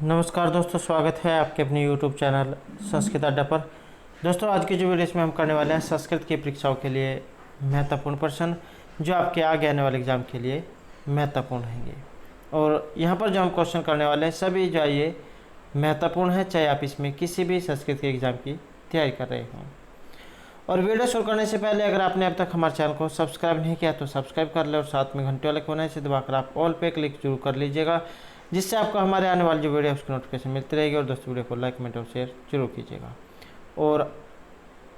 नमस्कार दोस्तों, स्वागत है आपके अपने YouTube चैनल संस्कृत अड्डा पर। दोस्तों, आज की जो वीडियो इसमें हम करने वाले हैं संस्कृत की परीक्षाओं के लिए महत्वपूर्ण प्रश्न जो आपके आगे आने वाले एग्ज़ाम के लिए महत्वपूर्ण रहेंगे। और यहाँ पर जो हम क्वेश्चन करने वाले हैं सभी जो है ये महत्वपूर्ण है, चाहे आप इसमें किसी भी संस्कृत के एग्ज़ाम की तैयारी कर रहे हों। और वीडियो शुरू करने से पहले अगर आपने अब तक हमारे चैनल को सब्सक्राइब नहीं किया तो सब्सक्राइब कर ले और साथ में घंटे वाले कोने से दबाकर आप ऑल पे क्लिक जरूर कर लीजिएगा, जिससे आपको हमारे आने वाली जो वीडियो है उसकी नोटिफिकेशन मिलती रहेगी। और दोस्तों, वीडियो को लाइक कमेंट और शेयर जरूर कीजिएगा। और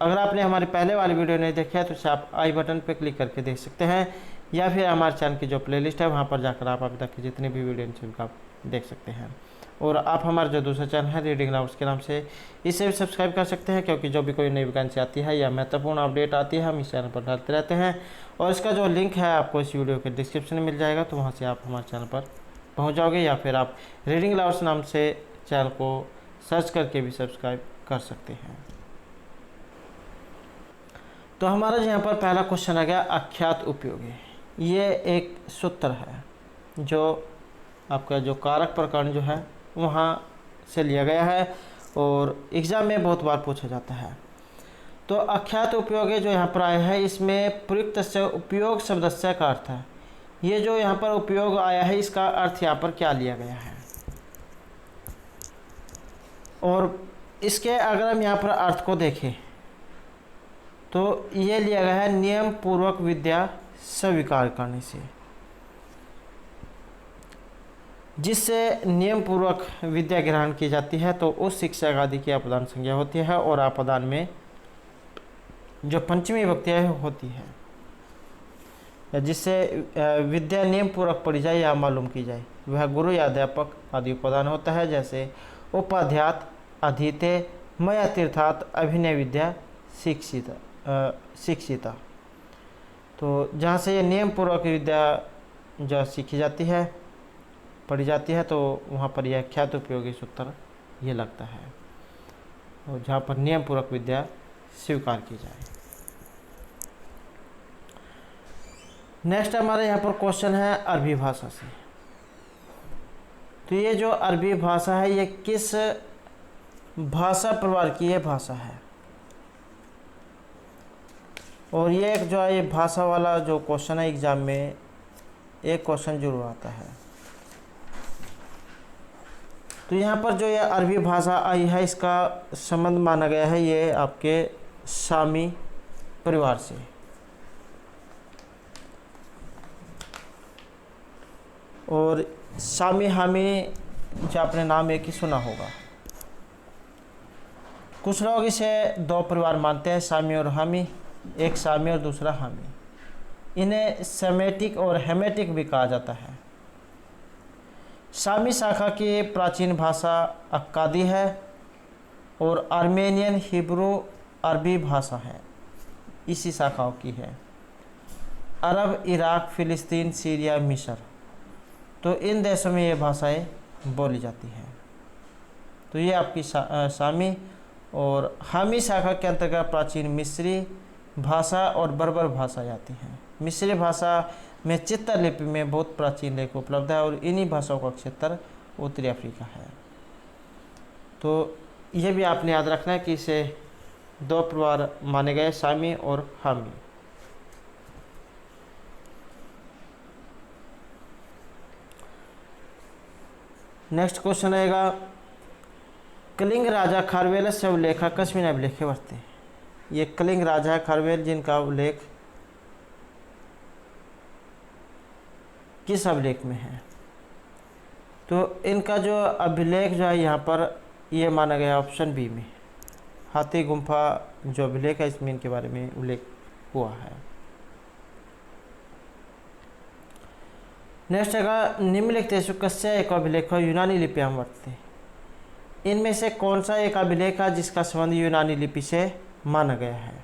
अगर आपने हमारी पहले वाली वीडियो नहीं देखी है तो उसे आप आई बटन पर क्लिक करके देख सकते हैं, या फिर हमारे चैनल की जो प्लेलिस्ट है वहाँ पर जाकर आप अभी तक की जितनी भी वीडियो हैं आप देख सकते हैं। और आप हमारा जो दूसरा चैनल है रीडिंग लवर्स के नाम से, इसे भी सब्सक्राइब कर सकते हैं, क्योंकि जो भी कोई नई वैकेंसी आती है या महत्वपूर्ण अपडेट आती है हम इस चैनल पर डालते रहते हैं। और इसका जो लिंक है आपको इस वीडियो के डिस्क्रिप्शन में मिल जाएगा, तो वहाँ से आप हमारे चैनल पर पहुँच जाओगे, या फिर आप रीडिंग लवर्स नाम से चैनल को सर्च करके भी सब्सक्राइब कर सकते हैं। तो हमारा यहाँ पर पहला क्वेश्चन आ गया अख्यात उपयोगी। ये एक सूत्र है जो आपका जो कारक प्रकरण जो है वहाँ से लिया गया है और एग्ज़ाम में बहुत बार पूछा जाता है। तो अख्यात उपयोगी जो यहाँ पर आया है इसमें प्रयुक्त से उपयोग शब्द से का अर्थ है। ये जो यहाँ पर उपयोग आया है इसका अर्थ यहाँ पर क्या लिया गया है, और इसके अगर हम यहाँ पर अर्थ को देखें तो ये लिया गया है नियम पूर्वक विद्या स्वीकार करने से, जिससे नियम पूर्वक विद्या ग्रहण की जाती है तो उस शिक्षक आदि की अपदान संज्ञा होती है, और अपदान में जो पंचमी विभक्ति होती है, जिससे विद्या नियम पूर्वक पढ़ी जाए या मालूम की जाए वह गुरु या अध्यापक आदि उपदान होता है। जैसे उपाध्यात अधीते मया तीर्थात अभिनय विद्या शिक्षिता। तो जहाँ से ये नियम पूर्वक विद्या जो सीखी जाती है पढ़ी जाती है तो वहाँ पर यह ख्यात उपयोगी सूत्र ये लगता है, और जहाँ पर नियम पूर्वक विद्या स्वीकार की जाए। नेक्स्ट हमारे यहाँ पर क्वेश्चन है अरबी भाषा से। तो ये जो अरबी भाषा है ये किस भाषा परिवार की ये भाषा है, और ये एक जो है ये भाषा वाला जो क्वेश्चन है एग्जाम में एक क्वेश्चन जरूर आता है। तो यहाँ पर जो ये अरबी भाषा आई है इसका संबंध माना गया है ये आपके सामी परिवार से। और सामी हामी जो आपने नाम एक ही सुना होगा। कुछ लोग इसे दो परिवार मानते हैं, सामी और हामी, एक सामी और दूसरा हामी। इन्हें सेमेटिक और हेमेटिक भी कहा जाता है। सामी शाखा की प्राचीन भाषा अक्कादी है और आर्मेनियन हिब्रू अरबी भाषा है, इसी शाखाओं की है। अरब, इराक, फ़िलिस्तीन, सीरिया, मिस्र, तो इन देशों में ये भाषाएं बोली जाती हैं। तो ये आपकी सामी और हामी शाखा के अंतर्गत प्राचीन मिस्री भाषा और बर्बर भाषा आती हैं। मिस्री भाषा में चित्तर लिपि में बहुत प्राचीन लेख उपलब्ध है, और इन्हीं भाषाओं का क्षेत्र उत्तरी अफ्रीका है। तो ये भी आपने याद रखना है कि इसे दो परिवार माने गए, सामी और हामी। नेक्स्ट क्वेश्चन आएगा कलिंग राजा खारवेल से उल्लेख कस्मिन अभिलेखे वर्ते। ये कलिंग राजा है खारवेल, जिनका उल्लेख किस अभिलेख में है। तो इनका जो अभिलेख जो है यहाँ पर ये माना गया ऑप्शन बी में, हाथी गुम्फा जो अभिलेख है इसमें इनके बारे में उल्लेख हुआ है। नेक्स्ट है निम्नलिखितेषु कस्य एक अभिलेख यूनानी लिपियां वर्तते। इनमें से कौन सा एक अभिलेख है जिसका संबंध यूनानी लिपि से माना गया है।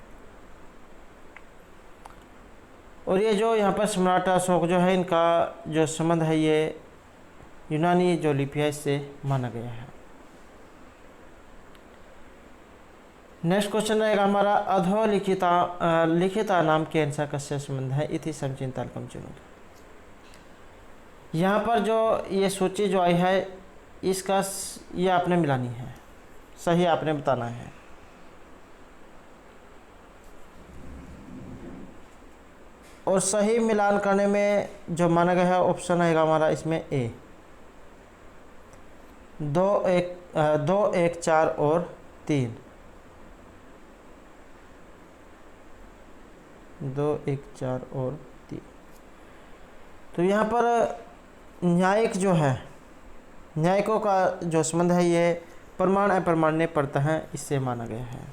और ये जो यहाँ पर सम्राट अशोक जो है इनका जो संबंध है ये यूनानी जो लिपि है इससे माना गया है। नेक्स्ट क्वेश्चन रहेगा हमारा अधोलिखिता लिखिता नाम के अनुसार कस्य संबंध है इति समचिंतालकम चुनो। यहाँ पर जो ये सूची जो आई है ये आपने मिलानी है, सही आपने बताना है। और सही मिलान करने में जो माना गया है ऑप्शन आएगा हमारा इसमें ए, 2 1 4 और 3, 2 1 4 और 3। तो यहाँ पर न्यायिक जो है, न्यायिकों का जो संबंध है ये प्रमाण अप्रमाण्य पड़ता है, इससे माना गया है।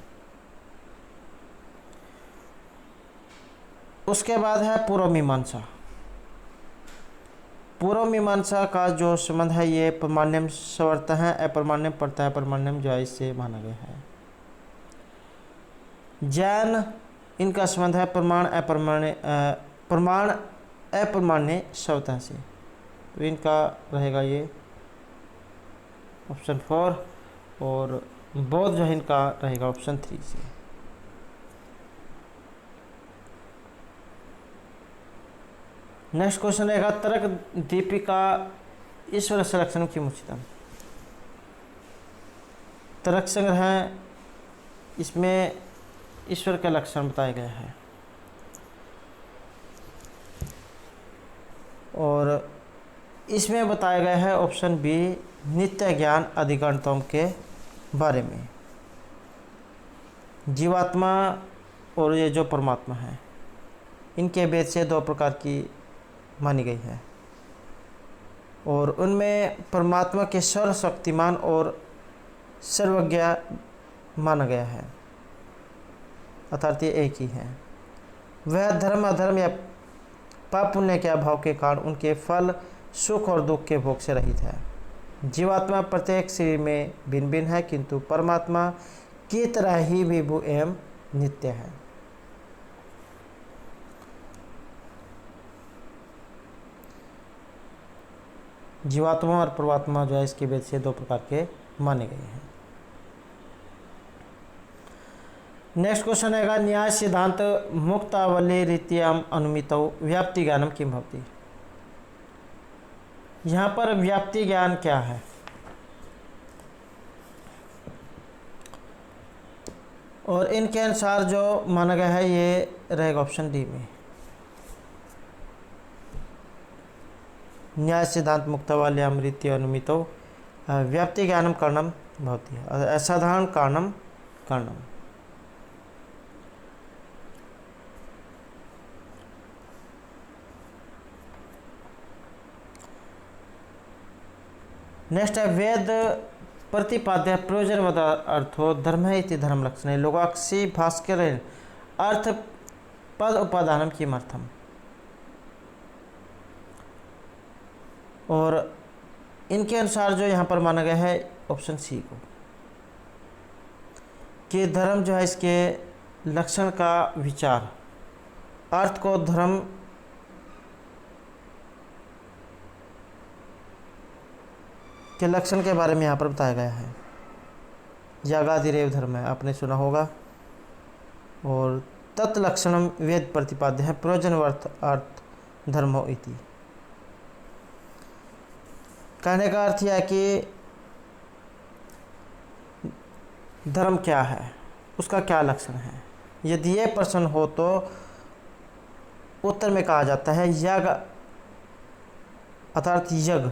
उसके बाद है पूर्व मीमांसा। पूर्व मीमांसा का जो संबंध है ये प्रमाण्यम सवर्त है, अप्रमाण्यम पड़ता है, प्रमाण्यम जो है इससे माना गया है। जैन इनका संबंध है प्रमाण अप्रमाण्य सवता से, तो इनका रहेगा ये ऑप्शन 4, और बौद्ध जो है इनका रहेगा ऑप्शन 3 से। नेक्स्ट क्वेश्चन रहेगा तर्क दीपिका ईश्वर संरक्षण की मुचितम। तर्क संग्रह है, इसमें ईश्वर के लक्षण बताए गए हैं, और इसमें बताया गया है ऑप्शन बी नित्य ज्ञान अधिगणतम के बारे में। जीवात्मा और ये जो परमात्मा है इनके भेद से 2 प्रकार की मानी गई है, और उनमें परमात्मा के सर्वशक्तिमान और सर्वज्ञ माना गया है, अर्थात ये एक ही है। वह धर्म अधर्म या पाप पुण्य के अभाव के कारण उनके फल सुख और दुख के भोग से रहित है। जीवात्मा प्रत्येक शरीर में भिन्न भिन्न है, किंतु परमात्मा की तरह ही विभु एवं नित्य है। जीवात्मा और परमात्मा जो है इसके भेद से 2 प्रकार के माने गए हैं। नेक्स्ट क्वेश्चन है न्याय सिद्धांत मुक्तावली रीत्याम अनुमितौ व्याप्ति ज्ञानम किम भवति। यहाँ पर व्याप्ति ज्ञान क्या है? और इनके अनुसार जो माना गया है ये रहेगा ऑप्शन डी में। न्याय सिद्धांत मुक्तावल्याम रीत्या अनुमितौ व्याप्ति ज्ञानम कारणम भवति, असाधारण कारणम कारणम। नेक्स्ट है वेद प्रतिपाद्य प्रयोजनवद अर्थो धर्म इति धर्म लक्षणे लोकाक्षी भास्कर अर्थ पद उपादानम किमर्थम। और इनके अनुसार जो यहाँ पर माना गया है ऑप्शन सी को, कि धर्म जो है इसके लक्षण का विचार, अर्थ को धर्म के लक्षण के बारे में यहाँ पर बताया गया है। यागादिरेव धर्म है, आपने सुना होगा। और तत्लक्षणम वेद प्रतिपाद्य है प्रयोजनवर्थ अर्थ धर्मो इति। कहने का अर्थ यह है कि धर्म क्या है, उसका क्या लक्षण है। यदि ये प्रश्न हो तो उत्तर में कहा जाता है यज्ञ अर्थात यज्ञ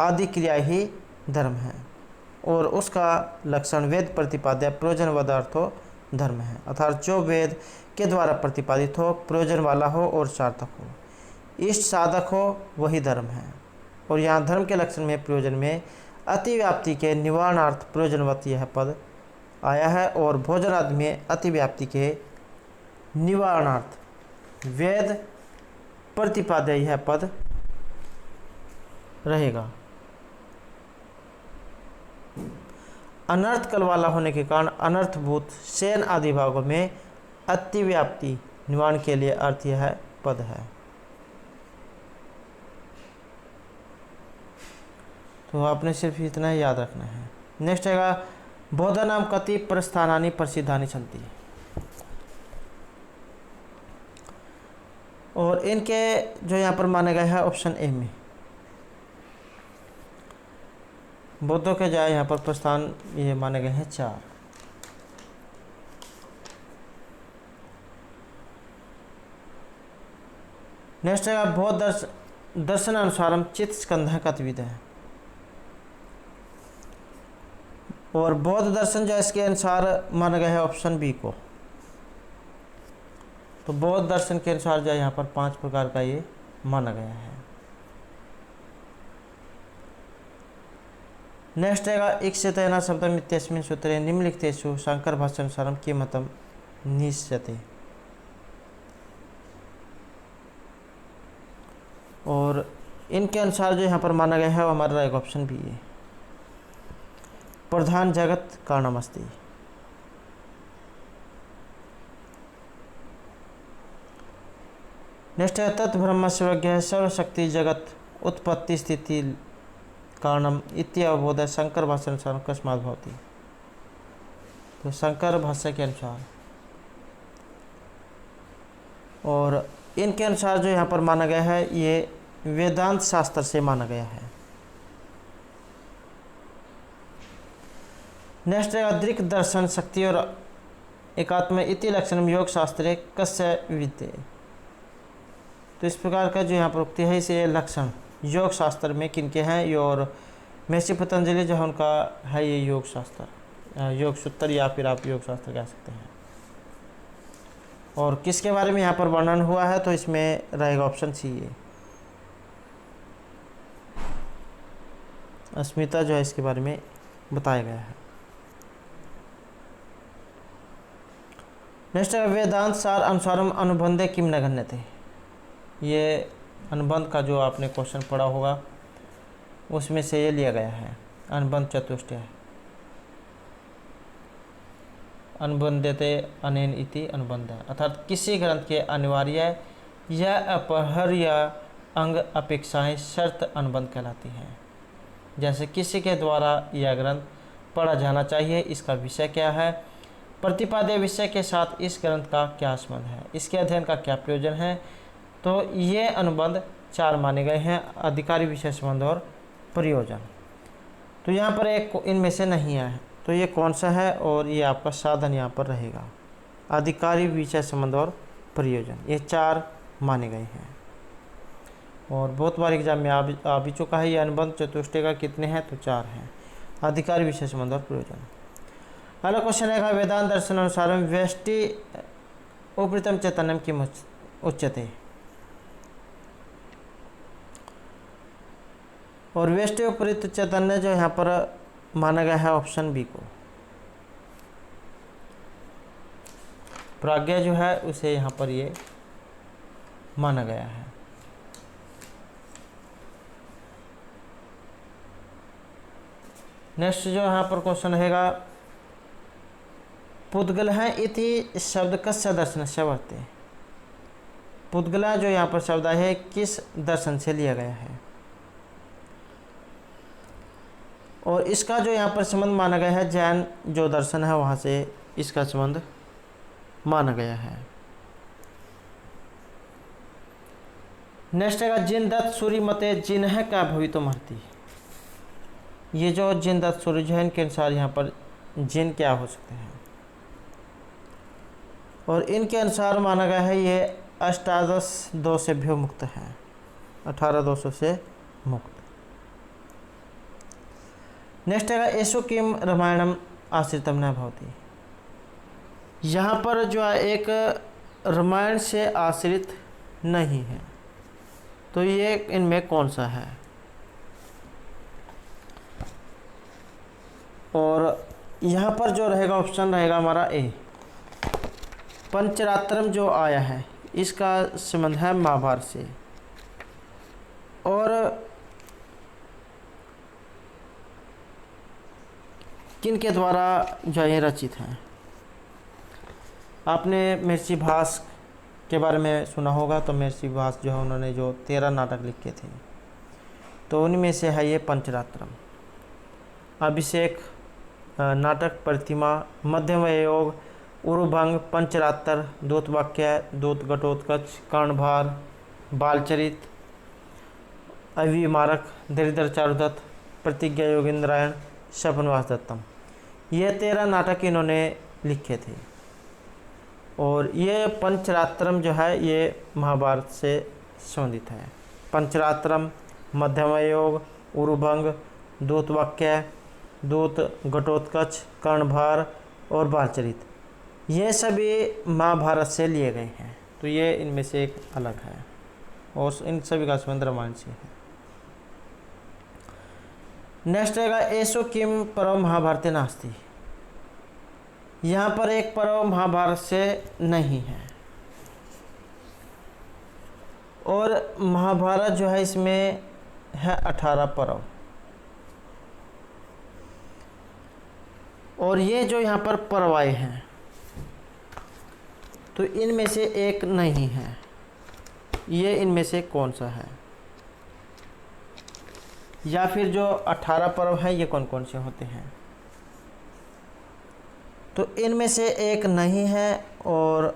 आदि क्रिया ही धर्म है, और उसका लक्षण वेद प्रतिपाद्य प्रयोजनवदार्थो धर्म है, अर्थात जो वेद के द्वारा प्रतिपादित हो, प्रयोजन वाला हो और सार्थक हो, इष्ट साधक हो, वही धर्म है। और यहाँ धर्म के लक्षण में प्रयोजन में अतिव्याप्ति के निवारणार्थ प्रयोजनवत यह पद आया है, और भोजनादि में अतिव्याप्ति के निवारणार्थ वेद प्रतिपाद्य यह पद रहेगा। अनर्थ कल वाला होने के कारण अनर्थभूत सेन आदि भागों में अतिव्याप्ति निवारण के लिए अर्थ यह पद है। तो आपने सिर्फ इतना ही याद रखना है। नेक्स्ट है बोधनाम कति प्रस्थानानि प्रसिद्धानि सन्ति। और इनके जो यहाँ पर माने गए हैं ऑप्शन ए में बुद्धों के जो है यहाँ पर प्रस्थान ये माने गए हैं 4। नेक्स्ट है बौद्ध दर्शन अनुसारम चित्त स्कंध कतविद है। और बौद्ध दर्शन जो है इसके अनुसार माना गया है ऑप्शन बी को। तो बौद्ध दर्शन के अनुसार जो है यहाँ पर 5 प्रकार का ये माना गया है। नेक्स्ट है इक्षतेन शब्दम इत्यस्मिन् सूत्रे निम्नलिखितेषु शंकर भाष्य अनुसारम किमतम निश्चते। और इनके अनुसार जो यहाँ पर माना गया है वो हमारा एक ऑप्शन भी है, प्रधान जगत कारणमस्ति। नेक्स्ट है तत् ब्रह्मस्य विज्ञ सर्वशक्ति जगत उत्पत्ति स्थिति कारणम इत्यवबोध शंकर भाष्य अनुसार कस्मात् भवति। तो शंकर भाष्य के अनुसार और इनके अनुसार जो यहाँ पर माना गया है ये वेदांत शास्त्र से माना गया है। नेक्स्ट है दृक् दर्शन शक्ति और एकात्म इति लक्षण योग शास्त्रे कस्य विद्ये। तो इस प्रकार का जो यहाँ पर उक्ति है इसे लक्षण योग शास्त्र में किनके हैं, और महर्षि पतंजलि जो है उनका है ये योग शास्त्र, योग सूत्र या फिर आप योग शास्त्र कह सकते हैं। और किसके बारे में यहाँ पर वर्णन हुआ है तो इसमें रहेगा ऑप्शन सी ये अस्मिता जो है इसके बारे में बताया गया है। नेक्स्ट है वेदांत सार अनुसारम अनुबंधे किम न गण्यते। ये अनुबंध का जो आपने क्वेश्चन पढ़ा होगा उसमें से ये लिया गया है, अनुबंध चतुष्टय अनुबंधते अनेन इति अनुबंध, अर्थात किसी ग्रंथ के अनिवार्य या अपरिहार्य अंग अपेक्षाएं शर्त अनुबंध कहलाती हैं। जैसे किसी के द्वारा यह ग्रंथ पढ़ा जाना चाहिए, इसका विषय क्या है, प्रतिपाद्य विषय के साथ इस ग्रंथ का क्या संबंध है, इसके अध्ययन का क्या प्रयोजन है। तो ये अनुबंध 4 माने गए हैं, अधिकारी विषय संबंध और प्रयोजन। तो यहाँ पर एक इनमें से नहीं है, तो ये कौन सा है, और ये आपका साधन यहाँ पर रहेगा अधिकारी विषय संबंध और प्रयोजन, ये 4 माने गए हैं। और बहुत बार एग्जाम में आ भी चुका है ये अनुबंध चतुष्टय का कितने हैं, तो 4 हैं, अधिकारी विषय संबंध और प्रयोजन। अगला क्वेश्चन है वेदांत दर्शन अनुसार व्यष्टि उपरितम चैतन्यम किम उच्यते। और व्यष्टि उपरित चैतन्य जो यहाँ पर माना गया है ऑप्शन बी को, प्राज्ञा जो है उसे यहाँ पर ये माना गया है। नेक्स्ट जो यहाँ पर क्वेश्चन रहेगा पुद्गल है इति शब्द कस्य दर्शन से वर्ते। पुद्गला जो यहाँ पर शब्द है किस दर्शन से लिया गया है, और इसका जो यहाँ पर संबंध माना गया है जैन जो दर्शन है वहाँ से इसका संबंध माना गया है। नेक्स्ट है जिन दत्त सूर्य मते जिन्ह का भवितो महती। ये जो जिन दत्त सूर्य जो है इनके अनुसार यहाँ पर जिन क्या हो सकते हैं, और इनके अनुसार माना गया है ये 18 दोष से भी मुक्त है, 18 दोषों से मुक्त। नेक्स्ट है एसो किम रामायणम आश्रितम न भवती। यहाँ पर जो है एक रामायण से आश्रित नहीं है, तो ये इनमें कौन सा है, और यहाँ पर जो रहेगा ऑप्शन रहेगा हमारा ए पंचरात्रम जो आया है इसका संबंध है महाभारत से, और किन के द्वारा जो ये रचित है। आपने महर्षि भास के बारे में सुना होगा, तो महर्षि भास जो है उन्होंने जो 13 नाटक लिखे थे, तो उनमें से है ये पंचरात्रम। अभिषेक नाटक, प्रतिमा, मध्यम योग, उरुभंग, पंचरात्र, दूत वाक्य, दूत घटोत्कच, कर्णभार, बालचरित, अविमारक, दरिद्र चारुदत्त, प्रतिज्ञा योगेंद्रायण, शपनवास दत्तम। ये 13 नाटक इन्होंने लिखे थे। और ये पंचरात्रम जो है ये महाभारत से संबंधित है। पंचरात्रम, मध्यम योग, उरुभंग, दूत वाक्य, दूत घटोत्कच, कर्णभार और बालचरित, ये सभी महाभारत से लिए गए हैं। तो ये इनमें से एक अलग है और इन सभी का संबंध रामायण से है। नेक्स्ट रहेगा एसो किम पर्व महाभारती नास्ति। यहाँ पर एक पर्व महाभारत से नहीं है और महाभारत जो है इसमें है 18 पर्व। और ये जो यहाँ पर पर्व आए हैं तो इनमें से एक नहीं है। ये इनमें से कौन सा है, या फिर जो 18 पर्व है ये कौन कौन से होते हैं? तो इनमें से एक नहीं है और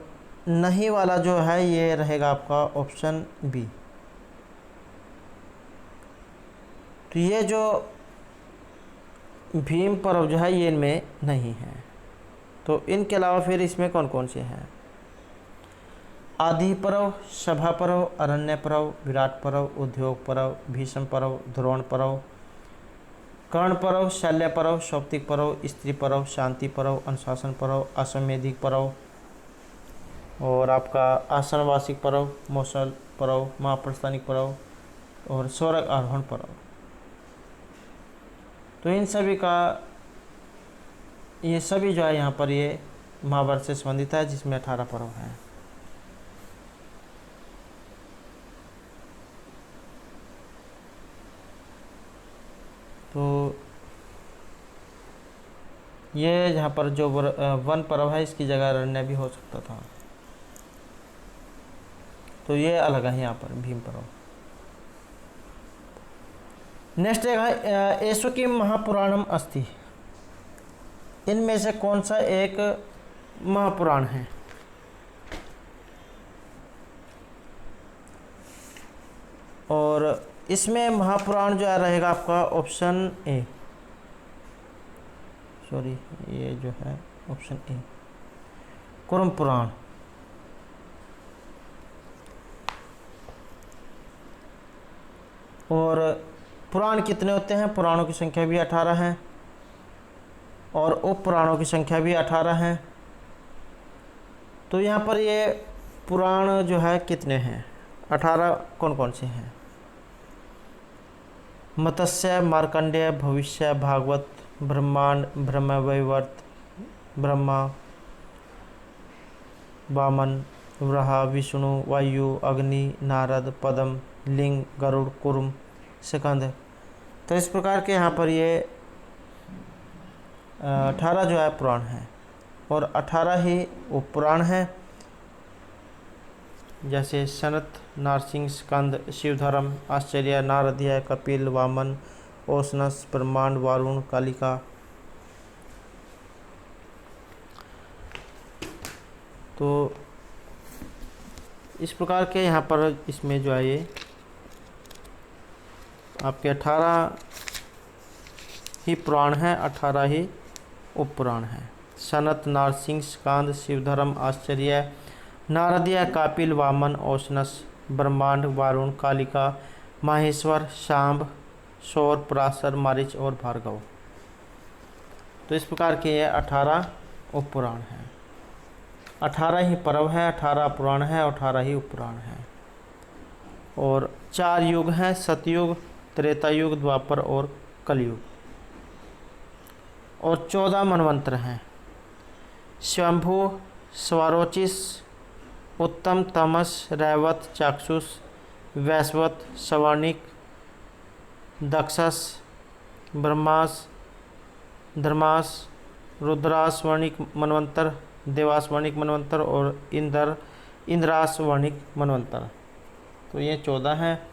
नहीं वाला जो है ये रहेगा आपका ऑप्शन बी। तो ये जो भीम पर्व जो है ये इनमें नहीं है। तो इनके अलावा फिर इसमें कौन कौन से हैं? आदि पर्व, सभा पर्व, अरण्य पर्व, विराट पर्व, उद्योग पर्व, भीष्म पर्व, द्रोण पर्व, कर्ण पर्व, शल्य पर्व, सौप्तिक पर्व, स्त्री पर्व, शांति पर्व, अनुशासन पर्व, अश्वमेधिक पर्व और आपका आसनवासिक पर्व, मौसल पर्व, महाप्रस्थानिक पर्व और स्वर्ग आरोहण पर्व। तो इन सभी का ये सभी जो है यहाँ पर ये महाभारत से संबंधित है, जिसमें 18 पर्व हैं। तो ये जहाँ पर जो वन पर्व है इसकी जगह अरण्य भी हो सकता था। तो ये अलग है यहाँ पर भीम पर्व। नेक्स्ट है एसो की महापुराणम अस्ति। इनमें से कौन सा एक महापुराण है? और इसमें महापुराण जो रहेगा आपका ऑप्शन ए, सॉरी ये जो है ऑप्शन ए कुरुम पुराण। और पुराण कितने होते हैं? पुराणों की संख्या भी 18 है और उप पुराणों की संख्या भी 18 है। तो यहाँ पर ये पुराण जो है कितने हैं? 18 कौन कौन से हैं? मत्स्य, मार्कंडेय, भविष्य, भागवत, ब्रह्मांड, ब्रह्मवैवर्त, ब्रह्मा, वामन, वराह, विष्णु, वायु, अग्नि, नारद, पद्म, लिंग, गरुड़, कुर्म, स्कंद। तो इस प्रकार के यहाँ पर ये 18 जो है पुराण है और 18 ही उपपुराण हैं, जैसे सनत, नारसिंह, स्कंद, शिवधर्म, आश्चर्य, नारदीय, कपिल, वामन, ओशनस, ब्रह्मांड, वारुण, कालिका। तो इस प्रकार के यहाँ पर इसमें जो है ये आपके 18 ही पुराण हैं, 18 ही उपपुराण हैं। सनत, नारसिंह, स्कंद, शिवधर्म, आश्चर्य, नारदीय, कापिल, वामन, ओशनस, ब्रह्मांड, वारुण, कालिका, माहेश्वर, शांब, सौर, पराशर, मारीच और भार्गव। तो इस प्रकार के ये 18 उपपुराण हैं। 18 ही पर्व है, 18 पुराण है और 18 ही उपपुराण हैं। और 4 युग हैं, सतयुग, त्रेता युग, द्वापर और कलयुग। और 14 मनवंतर हैं। स्वयंभू, स्वारोचिस, उत्तम, तमस, रैवत, चाक्षुष, वैश्वत, सवर्णिक, दक्षस, ब्रह्मास, धर्मास, रुद्रास वर्णिक मनवंतर, देवास वर्णिक मनवंतर और इंद्रास वर्णिक मनवंतर। तो ये 14 हैं।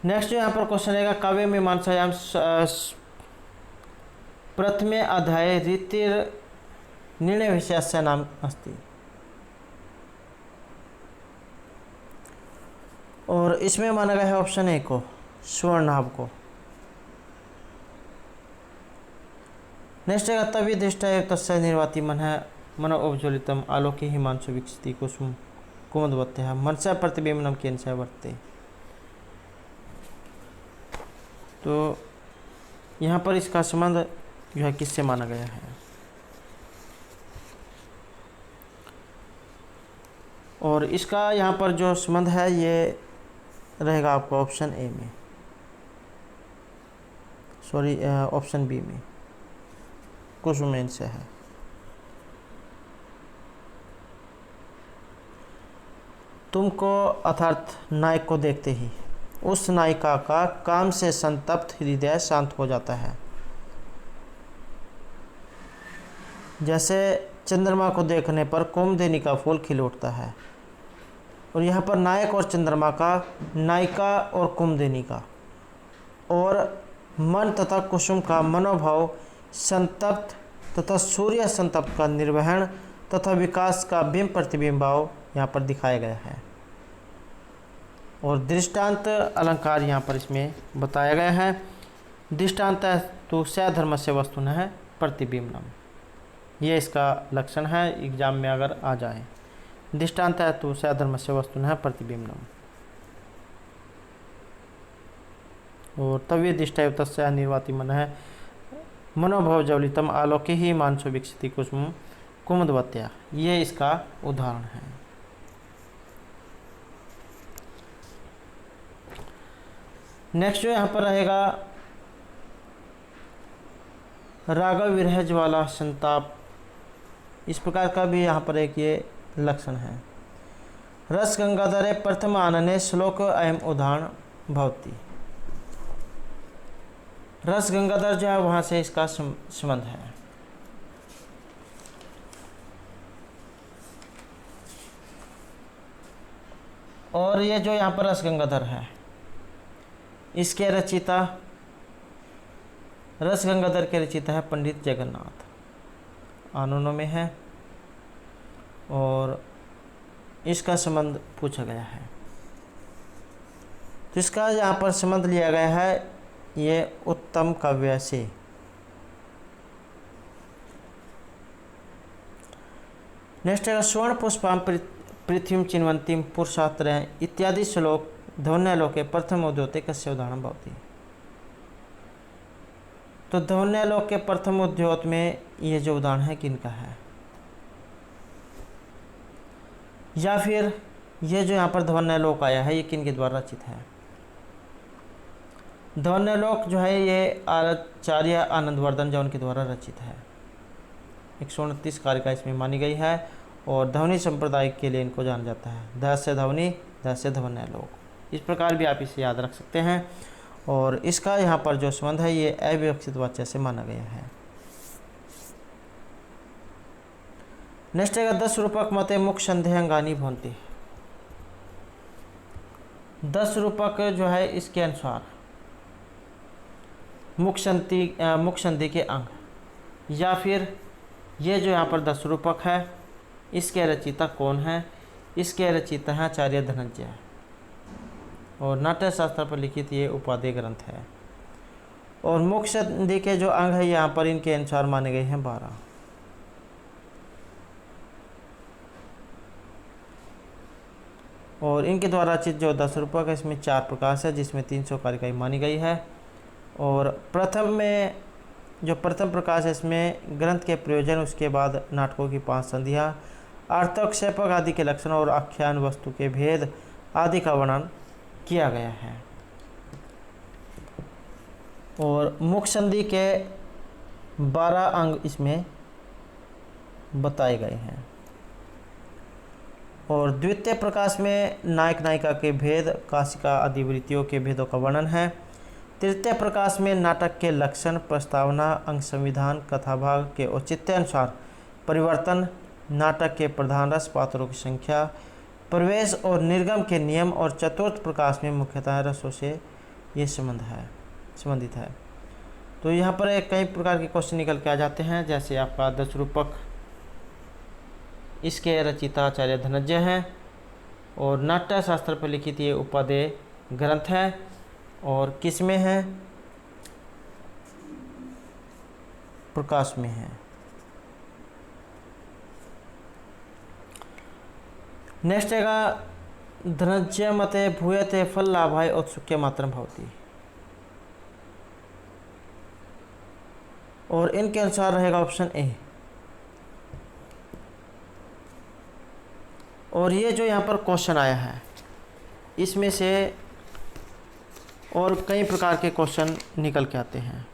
नेक्स्ट यहाँ पर क्वेश्चन रहेगा काव्य मीमांसायाम प्रथमे अध्याये रीतिर निर्णय विषयस्य नाम अस्ति। और इसमें माना गया है ऑप्शन ए को, स्वर्णाभ को। नेक्स्ट है तभी दृष्टा एव तस्य निर्वाति मन है मनो अवज्वलितम आलोके हिमांशु विकसिति कुसुम कुमुदवत्य मनसा प्रतिबिंबनम केनसा वर्ते। तो यहाँ पर इसका संबंध जो है किससे माना गया है, और इसका यहाँ पर जो संबंध है ये रहेगा आपको ऑप्शन ए में, सॉरी ऑप्शन बी में, कुसुमेन से है। तुमको अर्थात नायक को देखते ही उस नायिका का काम से संतप्त हृदय शांत हो जाता है, जैसे चंद्रमा को देखने पर कुमुदिनी का फूल खिल उठता है। और यहाँ पर नायक और चंद्रमा का, नायिका और कुमुदिनी का, और मन तथा कुसुम का मनोभाव संतप्त तथा सूर्य संतप्त का निर्वहन तथा विकास का बिंब प्रतिबिंब भाव यहाँ पर दिखाया गया है। और दृष्टांत अलंकार यहाँ पर इसमें बताया गया है। दृष्टांत तो सधर्म से वस्तुन है प्रतिबिंबनम, ये इसका लक्षण है, एग्जाम में अगर आ जाए। दृष्टांत है तो सधर्म से वस्तुन है प्रतिबिंबनम। और तभी दृष्टा तस्य निर्वाति मन है मनोभव जवलितम आलोके ही मानसो विकसिति कुसुम कुमुदवत्या, ये इसका उदाहरण है। नेक्स्ट जो यहाँ पर रहेगा रागव विरह ज्वाला संताप, इस प्रकार का भी यहाँ पर एक ये लक्षण है। रस गंगाधरे प्रथम आनने श्लोक अयम उदाहरण भवती। रस गंगाधर जो है वहाँ से इसका संबंध है। और ये जो यहाँ पर रस गंगाधर है इसके रचिता, रस गंगाधर के रचिता है पंडित जगन्नाथ, आनंदों में है। और इसका संबंध पूछा गया है, तो इसका यहाँ पर संबंध लिया गया है ये उत्तम काव्य से। नेक्स्ट है स्वर्ण पुष्पाम पृथ्वी चिन्वंतीम पुरुषात्र इत्यादि श्लोक ध्वन्यालोके प्रथम उद्योते कस्य उदाहरण भवति। तो ध्वन्यालोक के प्रथम उद्योत में ये जो उदाहरण है किनका है, या फिर ये जो यहाँ पर ध्वन्यालोक आया है ये किनके द्वारा रचित है। ध्वन्यालोक जो है ये आचार्य आनंदवर्धन जौन के द्वारा रचित है। 129 कारिका इसमें मानी गई है और ध्वनि संप्रदाय के लिए इनको जाना जाता है। ध से ध्वनि, ध से ध्वन्यालोक, इस प्रकार भी आप इसे याद रख सकते हैं। और इसका यहाँ पर जो संबंध है ये अविवक्षित वाच्य से माना गया है। नेक्स्ट है 10 रूपक मते मुख संदेह अंगानी भवन्ति। 10 रूपक जो है इसके अनुसार मुख संधि के अंग, या फिर ये जो यहाँ पर 10 रूपक है इसके रचयिता कौन है, इसके रचयिता है आचार्य धनंजय और नाट्य शास्त्र पर लिखित ये उपादेय ग्रंथ है। और मुख संधि के जो अंग है यहाँ पर इनके अनुसार माने गए हैं 12। और इनके द्वारा रचित जो 10 रूपक है इसमें 4 प्रकाश है जिसमें 300 कारिकाएं मानी गई है। और प्रथम में जो प्रथम प्रकाश है इसमें ग्रंथ के प्रयोजन, उसके बाद नाटकों की 5 संधियाँ, अर्थक्षेपक आदि के लक्षण और आख्यान वस्तु के भेद आदि का वर्णन किया गया है। और मुख संधि के 12 अंग इसमें बताए गए हैं। और द्वितीय प्रकाश में नायक नायिका के भेद, काशिका आदि वृत्तियों के भेदों का वर्णन है। तृतीय प्रकाश में नाटक के लक्षण, प्रस्तावना, अंग संविधान, कथाभाग के औचित्य अनुसार परिवर्तन, नाटक के प्रधान रस, पात्रों की संख्या, प्रवेश और निर्गम के नियम, और चतुर्थ प्रकाश में मुख्यतः रसों से ये संबंधित है। तो यहाँ पर कई प्रकार के क्वेश्चन निकल के आ जाते हैं, जैसे आपका 10 रूपक, इसके रचयिता आचार्य धनंजय हैं और नाट्य शास्त्र पर लिखित ये उपादेय ग्रंथ है और किस में है? प्रकाश में है। नेक्स्ट हैगा धनंजय मते भूयते फल लाभाय औत्सुक्य मात्रम भवति, और इनके अनुसार रहेगा ऑप्शन ए। और ये जो यहाँ पर क्वेश्चन आया है इसमें से और कई प्रकार के क्वेश्चन निकल के आते हैं।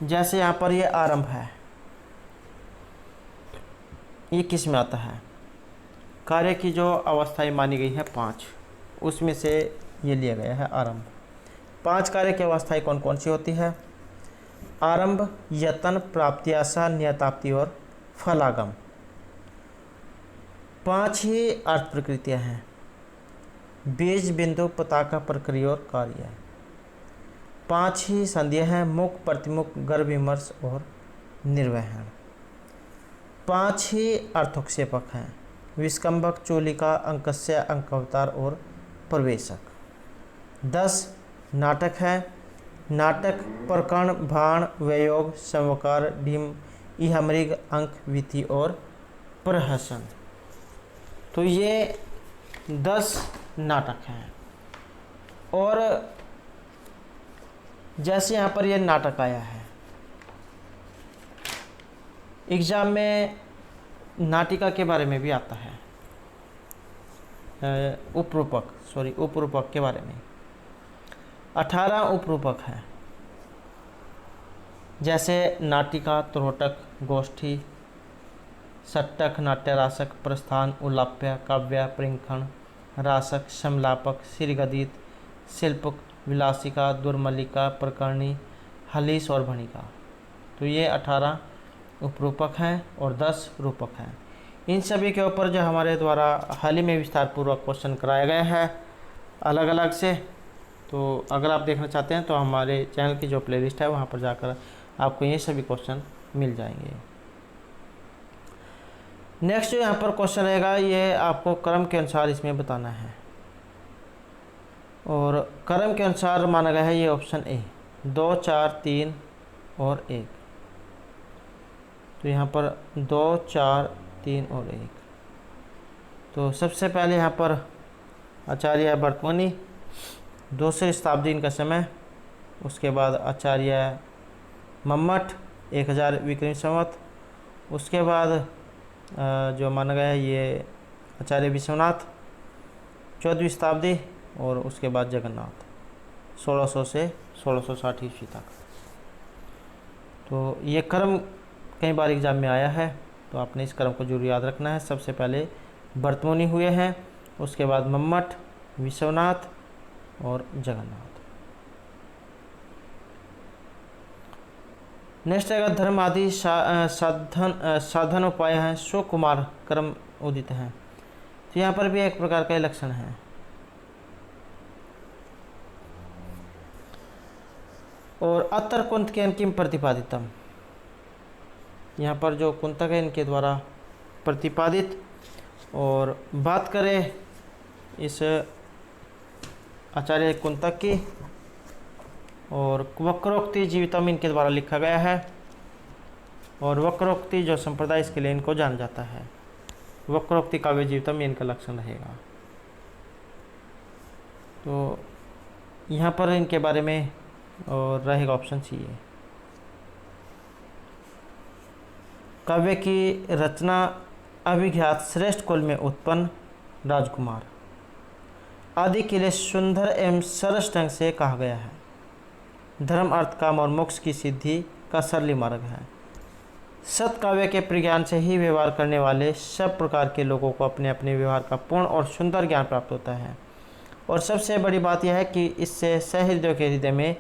जैसे यहाँ पर ये आरंभ है, ये किस में आता है? कार्य की जो अवस्थाएं मानी गई है 5, उसमें से ये लिया गया है आरंभ। 5 कार्य की अवस्थाएं कौन कौन सी होती है? आरंभ, यत्न, प्राप्ति आशा, नियताप्ति और फलागम। 5 ही अर्थ प्रकृतियाँ हैं: बीज, बिंदु, पताका, प्रक्रिया और कार्य। 5 ही संधियाँ हैं: मुख, प्रतिमुख, गर्भ, विमर्श और निर्वहन। 5 ही अर्थोक्षेपक हैं: विस्कंभक, चूलिका, अंकस्य, अंकावतार और प्रवेशक। 10 नाटक है: नाटक, प्रकरण, भाण, वयोग, संवकार, ढीम, इहमृग, अंक, विधि और प्रहसन। तो ये 10 नाटक हैं। और जैसे यहाँ पर ये नाटक आया है, एग्जाम में नाटिका के बारे में भी आता है, उपरूपक के बारे में 18 उपरूपक हैं। जैसे नाटिका, त्रोटक, गोष्ठी, सट्टक, नाट्यरासक, प्रस्थान, उल्लाप्य, काव्य, परिंखण, रासक, समलापक, सिरगदित, शिल्पक, विलासिका, दुर्मलिका, प्रकरणी, हलीस और भणिका। तो ये 18 उपरूपक हैं और 10 रूपक हैं। इन सभी के ऊपर जो हमारे द्वारा हाल ही में विस्तार पूर्वक क्वेश्चन कराया गया है अलग अलग से, तो अगर आप देखना चाहते हैं तो हमारे चैनल की जो प्लेलिस्ट है वहाँ पर जाकर आपको ये सभी क्वेश्चन मिल जाएंगे। नेक्स्ट जो यहाँ पर क्वेश्चन रहेगा ये आपको क्रम के अनुसार इसमें बताना है, और क्रम के अनुसार माना गया है ये ऑप्शन ए 2, 4, 3 और 1। तो यहाँ पर 2, 4, 3 और 1। तो सबसे पहले यहाँ पर आचार्य बर्तमनी 2वीं शताब्दी इनका समय, उसके बाद आचार्य मम्मट 1000 विक्रमी संवत, उसके बाद जो माना गया है ये आचार्य विश्वनाथ 14वीं शताब्दी, और उसके बाद जगन्नाथ 1600 से 1660 ईस्वी तक। तो ये क्रम कई बार एग्जाम में आया है, तो आपने इस क्रम को जरूर याद रखना है। सबसे पहले बर्तमनी हुए हैं, उसके बाद मम्मट, विश्वनाथ और जगन्नाथ। नेक्स्ट आएगा धर्म आदि साधन उपाय हैं, सुकुमार क्रम उदित हैं। तो यहाँ पर भी एक प्रकार का लक्षण है। और अतर कुंत के किम प्रतिपादितम, यहाँ पर जो कुंतक है इनके द्वारा प्रतिपादित। और बात करें इस आचार्य कुंतक की, और वक्रोक्ति जीवितम इनके द्वारा लिखा गया है, और वक्रोक्ति जो संप्रदाय इसके लिए इनको जाना जाता है। वक्रोक्ति काव्य जीवितम इनका लक्षण रहेगा। तो यहाँ पर इनके बारे में और रहेगा ऑप्शन सी है। काव्य की रचना अभिज्ञात श्रेष्ठ कुल में उत्पन्न राजकुमार आदि के लिए सुंदर एवं सरस ढंग से कहा गया है। धर्म, अर्थ, काम और मोक्ष की सिद्धि का सरली मार्ग है। सत्काव्य के प्रज्ञान से ही व्यवहार करने वाले सब प्रकार के लोगों को अपने अपने व्यवहार का पूर्ण और सुंदर ज्ञान प्राप्त होता है। और सबसे बड़ी बात यह है कि इससे सहृदयों के हृदय में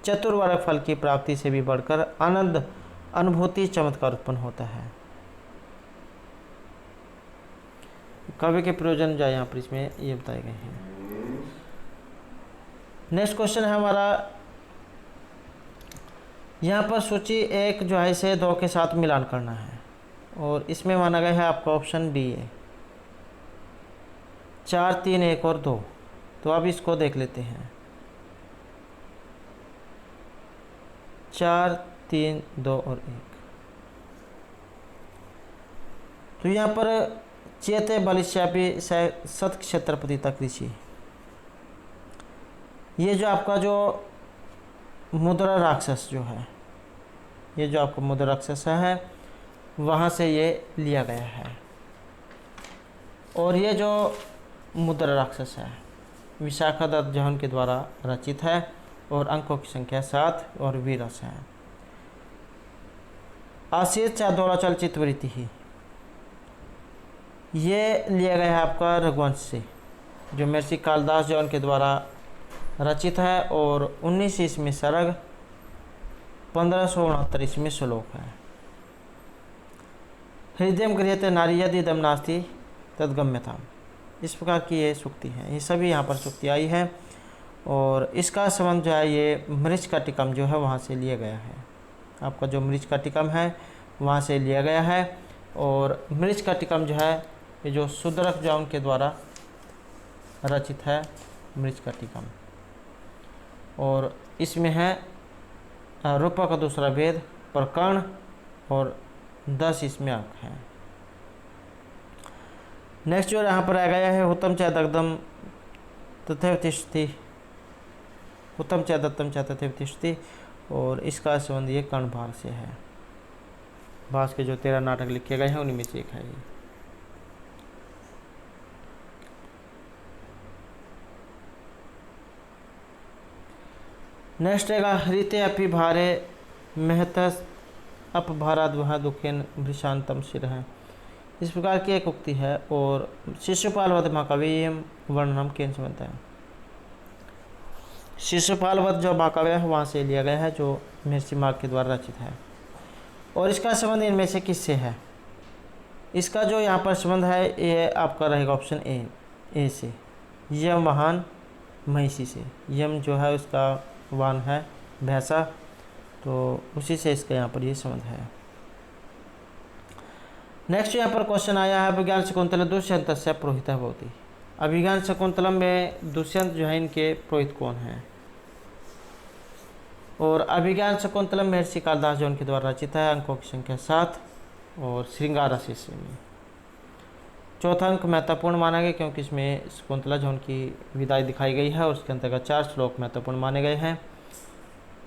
चतुर्वर्ग फल की प्राप्ति से भी बढ़कर आनंद, अनुभूति, चमत्कार उत्पन्न होता है। काव्य के प्रयोजन जो यहाँ पर इसमें ये बताए गए हैं। नेक्स्ट क्वेश्चन है हमारा, यहाँ पर सूची 1 जो है इसे 2 के साथ मिलान करना है, और इसमें माना गया है आपका ऑप्शन डी है। 4 3 1 और 2। तो अब इसको देख लेते हैं। 4 3 2 और 1। तो यहाँ पर चेते बलिष्यापी सत क्षेत्रपति तक ऋषि, ये जो आपका जो मुद्रा राक्षस जो है, ये जो आपका मुद्रा राक्षस है वहाँ से ये लिया गया है। और ये जो मुद्रा राक्षस है विशाखा दत्त जौहन के द्वारा रचित है और अंकों की संख्या 7 और वीरस है। आशीष चांदोला चलचित्र वृत्ति ही, ये लिया गया है आपका रघुवंश से, जो महर्षि कालिदास जौहन के द्वारा रचित है और 19 ईस्वी में सर्ग, 1569 ईस्वी में श्लोक है। हृदय गृह्यते नारी यदि इदं नास्ति तद्गम्यताम्, इस प्रकार की ये सूक्ति है। ये सभी यहाँ पर सूक्ति आई है और इसका संबंध जो है ये मृच्छकटिकम जो है वहाँ से लिया गया है। आपका जो मृच्छकटिकम है वहाँ से लिया गया है। और मृच्छकटिकम जो है ये जो शूद्रक जौन के द्वारा रचित है मृच्छकटिकम, और इसमें है रूपा का दूसरा भेद प्रकर्ण और 10 इसमें अंक हैं। नेक्स्ट जो यहाँ पर आ गया है हुतम च दग्धम तथैव तिष्ठति, हुतम च दत्तम च तथैव तिष्ठति, और इसका संबंध ये कर्ण भाग से है। भास के जो 13 नाटक लिखे गए हैं उन्हीं में से एक है ये। नेक्स्ट रहेगा हृते अपि भारे महतस अपभाराद्वह दुखेन भृशांतम शिर है। इस प्रकार की एक उक्ति है और शिशुपाल वध महाकाव्य वर्णनम केन से बनता है। शिशुपाल वध जो महाकाव्य है वहाँ से लिया गया है, जो महर्षि मार्ग के द्वारा रचित है। और इसका संबंध इनमें से किससे है? इसका जो यहाँ पर संबंध है ये आपका रहेगा ऑप्शन ए से, यम वाहन महिषी से। यम जो है उसका वाहन है भैंसा, तो उसी से इसका यहाँ पर ये संबंध है। नेक्स्ट यहाँ पर क्वेश्चन आया है अभिज्ञान शकुंतला दुष्यंत से पुरोहित भवती। अभिज्ञान शकुंतलम में दुष्यंत जो है इनके पुरोहित कौन हैं? और अभिज्ञान शकुंतलम महर्षि कालिदास जो उनके द्वारा रचित है, अंकों की संख्या 7 और श्रृंगार शीर्षक में। चौथा अंक महत्वपूर्ण माना गया क्योंकि इसमें शकुंतला जो उनकी विदाई दिखाई गई है और उसके अंतर्गत 4 श्लोक महत्वपूर्ण माने गए हैं।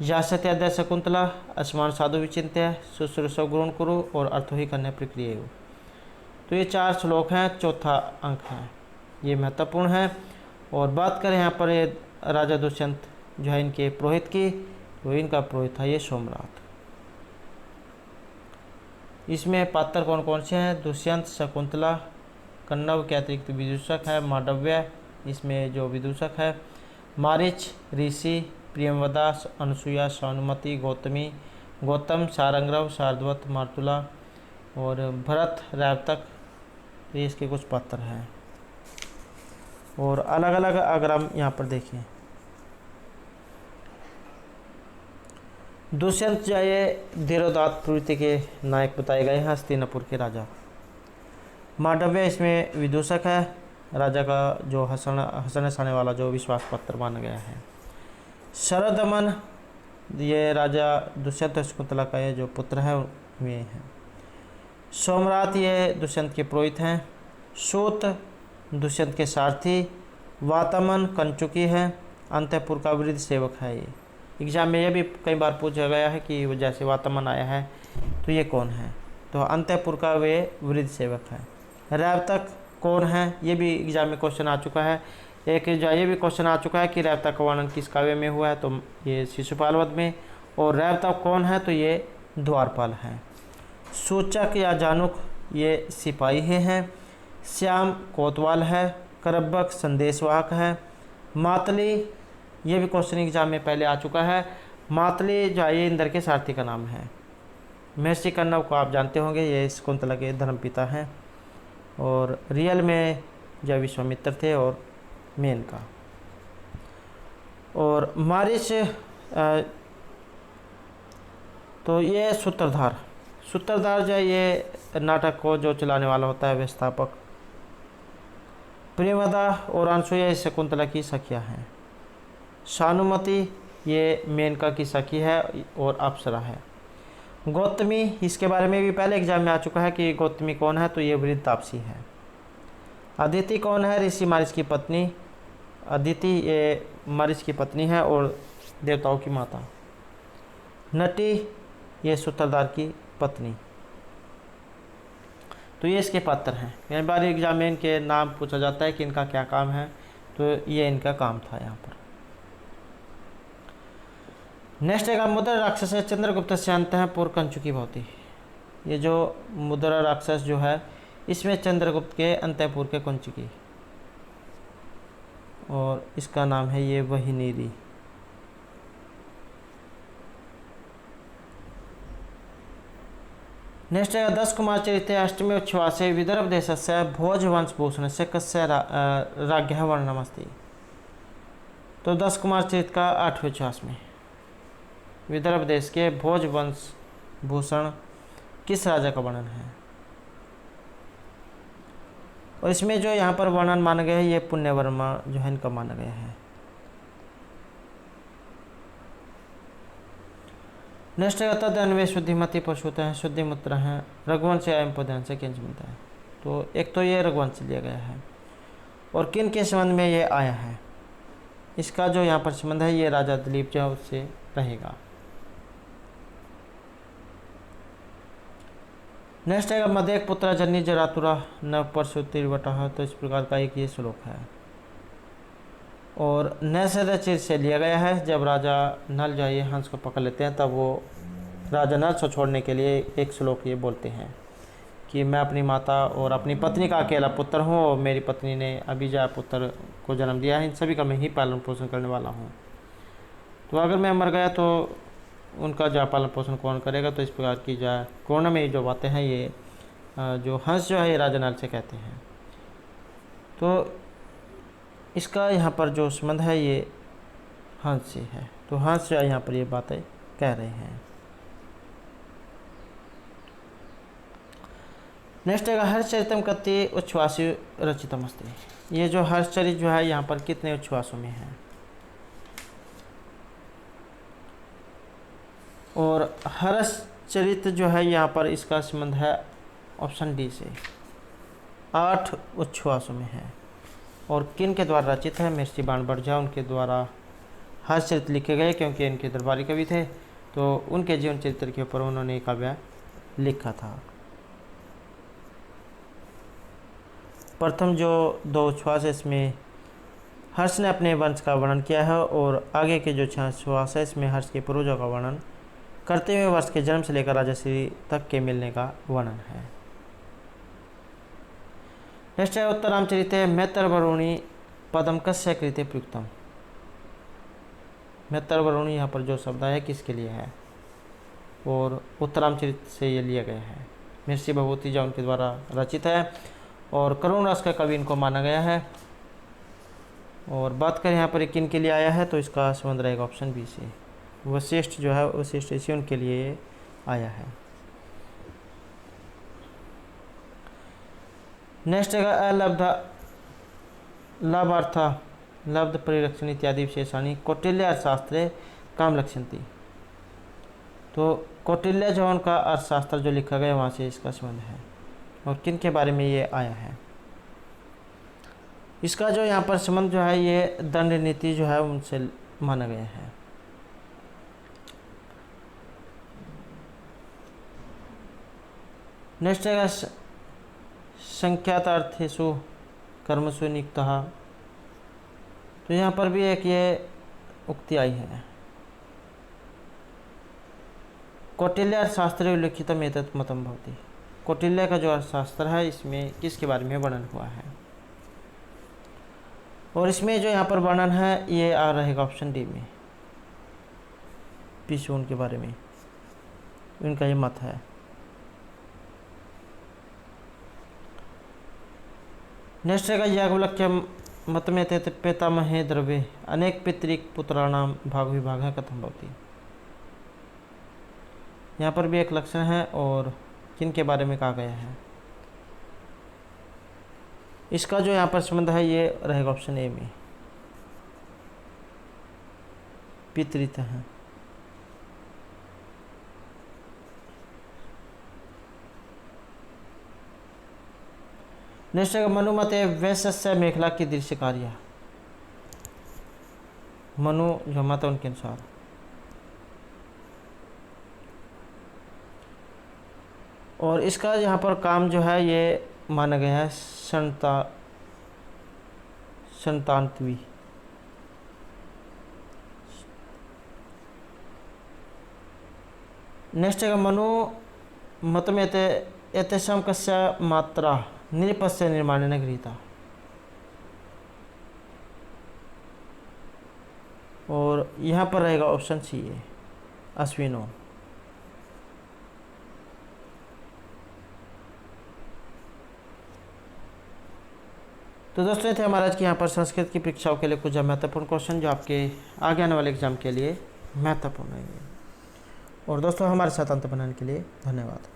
या सत्यादय शकुंतला असमान साधु विचिंत्य शुश्रूषव गुरुण कुरु और अर्थो ही कन्या प्रक्रिय। तो ये 4 श्लोक हैं, चौथा अंक है, ये महत्वपूर्ण है। और बात करें यहाँ पर ये राजा दुष्यंत जो है इनके पुरोहित की, तो इनका पुरोहित था ये सोमनाथ। इसमें पात्र कौन कौन से हैं? दुष्यंत, शकुंतला, कन्नव के अतिरिक्त विदूषक है मांडव्य, इसमें जो विदूषक है मारीच, ऋषि, प्रियंवदा, अनुसुया, सानुमति, गौतमी, गौतम, सारंगरव, शार्दवत, मार्तुला और भरत, रावतक, ये इसके कुछ पात्र हैं। और अलग अलग अगर हम यहाँ पर देखें, दुष्यंत जो ये धीरोदात प्रवृत्ति के नायक बताए गए हैं, हस्तिनापुर के राजा। मांडव्य इसमें विदूषक है, राजा का जो हंसने हंसाने वाला जो विश्वास पत्र माना गया है। शरदमन ये राजा दुष्यंत शकुंतला का ये जो पुत्र है वे हैं। सोमरात ये दुष्यंत के पुरोहित हैं। सूत दुष्यंत के सारथी। वातमन कंचुकी है, अंतःपुर का वृद्ध सेवक है। ये एग्जाम में ये भी कई बार पूछा गया है कि वो जैसे वातमन आया है तो ये कौन है, तो अंतःपुर का वे वृद्ध सेवक है। रावतक कौन है, ये भी एग्जाम में क्वेश्चन आ चुका है। एक जो ये भी क्वेश्चन आ चुका है कि रावतक का वर्णन किस काव्य में हुआ है, तो ये शिशुपाल वध में। और रावतक कौन है, तो ये द्वारपाल हैं। सूचक या जानुक ये सिपाही हैं। श्याम कोतवाल है। करब्बक संदेशवाहक है। मातली ये भी क्वेश्चन एग्जाम में पहले आ चुका है। मातली जो है ये इंद्र के सारथी का नाम है। महर्षि कन्नव को आप जानते होंगे, ये शकुंतला के धर्मपिता हैं। और रियल में जो विश्वामित्र थे और मेनका। और मारिच तो ये सूत्रधार जो है ये नाटक को जो चलाने वाला होता है व्यवस्थापक। प्रियवदा और अनसुया शकुंतला की सखियाँ हैं। शानुमति ये मेनका की सखी है और अप्सरा है। गौतमी, इसके बारे में भी पहले एग्जाम में आ चुका है कि गौतमी कौन है, तो ये वृद्ध तापसी है। अदिति कौन है, ऋषि मारिच की पत्नी। अदिति ये मारिच की पत्नी है और देवताओं की माता। नटी ये सूत्रधार की पत्नी। तो ये इसके पात्र हैं। कई बार एग्जाम में इनके नाम पूछा जाता है कि इनका क्या काम है, तो ये इनका काम था यहाँ पर। नेक्स्ट है मुद्रा राक्षस है चंद्रगुप्त से अंत है पूर्व कंचुकी भवती। ये जो मुद्रा राक्षस जो है इसमें चंद्रगुप्त के अंतःपुर के कंचुकी, और इसका नाम है ये वहिनीरी। नेक्स्ट है 10 कुमार चरिते अष्टमी उच्छ्वासे विदर्भ देशस्य भोजवंश से कस्य राज्ञः वर्णनमस्ति। तो 10 कुमार चरित का 8वें उच्छ्वास में विदर्भ देश के भोजवंश भूषण किस राजा का वर्णन है, और इसमें जो यहाँ पर वर्णन माना गया है ये पुण्यवर्मा जो है इनका माना गया है। नेक्स्ट तद अन्वय शुद्धिमती पशुत हैं, शुद्धिमुत्र हैं, रघुवंश एवं पदन से किंच मिलता है। तो एक तो ये रघुवंश लिया गया है, और किन के संबंध में ये आया है, इसका जो यहाँ पर संबंध है ये राजा दिलीप जो उससे रहेगा। नेक्स्ट है मदेक पुत्र जन्नी जरातुरा न परशु तिरवटा, तो इस प्रकार का एक ये श्लोक है, और न चिर से लिया गया है। जब राजा नल जो है हंस को पकड़ लेते हैं तब वो राजा नल को छोड़ने के लिए एक श्लोक ये बोलते हैं कि मैं अपनी माता और अपनी पत्नी का अकेला पुत्र हूँ, और मेरी पत्नी ने अभिजय पुत्र को जन्म दिया है, इन सभी का मैं ही पालन पोषण करने वाला हूँ। तो अगर मैं मर गया तो उनका जो पालन पोषण कौन करेगा। तो इस प्रकार की जो कोरोना में जो बातें हैं ये जो हंस जो है ये राजा नल से कहते हैं। तो इसका यहाँ पर जो संबंध है ये हंस से है, तो हंस जो है यहाँ पर ये बातें कह रहे हैं। नेक्स्ट है हर्षचरितम कति उच्छ्वासी रचितम अस्ति। ये जो हर्षचरित जो है यहाँ पर कितने उच्छ्वासों में है, और हर्षचरित जो है यहाँ पर इसका संबंध है ऑप्शन डी से 8 उच्छ्वासों में है, और किन के द्वारा रचित है, महर्षि बाणभट्ट उनके द्वारा हर्षचरित लिखे गए, क्योंकि इनके दरबारी कवि थे तो उनके जीवन चरित्र के ऊपर उन्होंने काव्य लिखा था। प्रथम जो 2 उच्छ्वास है इसमें हर्ष ने अपने वंश का वर्णन किया है, और आगे के जो 6 उच्छ्वास है इसमें हर्ष के पूर्वजों का वर्णन करते हुए वर्ष के जन्म से लेकर राजश्री तक के मिलने का वर्णन है। नेक्स्ट है उत्तरामचरिते मैत्रवरुणी पदम कस्य कृते प्रयुक्तम। मैत्रवरुणी यहाँ पर जो शब्द है किसके लिए है, और उत्तरामचरित से ये लिया गया है। महर्षि भगवती जो उनके द्वारा रचित है, और करुण रस का कवि इनको माना गया है। और बात करें यहाँ पर किन के लिए आया है, तो इसका संबंध रहेगा ऑप्शन बी से, वशिष्ठ जो है वशिष्ठ ऋषि उनके लिए आया है। नेक्स्ट है अलब्ध लाभार्थ लब्ध परिरक्षण इत्यादि विशेषाणी कौटिल्य अर्थशास्त्रे काम लक्षणती। तो कौटिल्य जो उनका अर्थशास्त्र जो लिखा गया वहाँ से इसका संबंध है, और किन के बारे में ये आया है। इसका जो यहाँ पर संबंध जो है ये दंड नीति जो है उनसे माना गया है। नेक्स्ट है संख्यातार्थेषु कर्मसु नियुक्तः। तो यहाँ पर भी एक ये उक्ति आई है, कौटिल्य अर्थशास्त्रे उल्लिखितम एतत् मतम भवति। कौटिल्य का जो अर्थशास्त्र है इसमें किसके बारे में वर्णन हुआ है, और इसमें जो यहाँ पर वर्णन है ये आ रहेगा ऑप्शन डी में, पिशून के बारे में इनका ये मत है। नेक्स्ट है याज्ञवल्क्य मत में ते पितामहे द्रव्ये अनेक पितृक पुत्राणाम भाग विभाग कथम भवति। यहाँ पर भी एक लक्षण है, और किन के बारे में कहा गया है। इसका जो यहाँ पर संबंध है ये रहेगा ऑप्शन ए में, पितृत है। नेक्स्ट है मनुमते वैश्य मेखला की दृश्य कार्य, मनु जो मत है उनके अनुसार। और इसका यहाँ पर काम जो है ये माना गया है संतानत्वी। नेक्स्ट है मनु मत में एतेषां कस्य मात्रा निरपस्य निर्माण गृहीता। और यहाँ पर रहेगा ऑप्शन सी है अश्विनो। तो दोस्तों थे हमारा आज की यहाँ पर संस्कृत की परीक्षाओं के लिए कुछ महत्वपूर्ण क्वेश्चन जो आपके आगे आने वाले एग्जाम के लिए महत्वपूर्ण है। और दोस्तों हमारे साथ अंत बनाने के लिए धन्यवाद।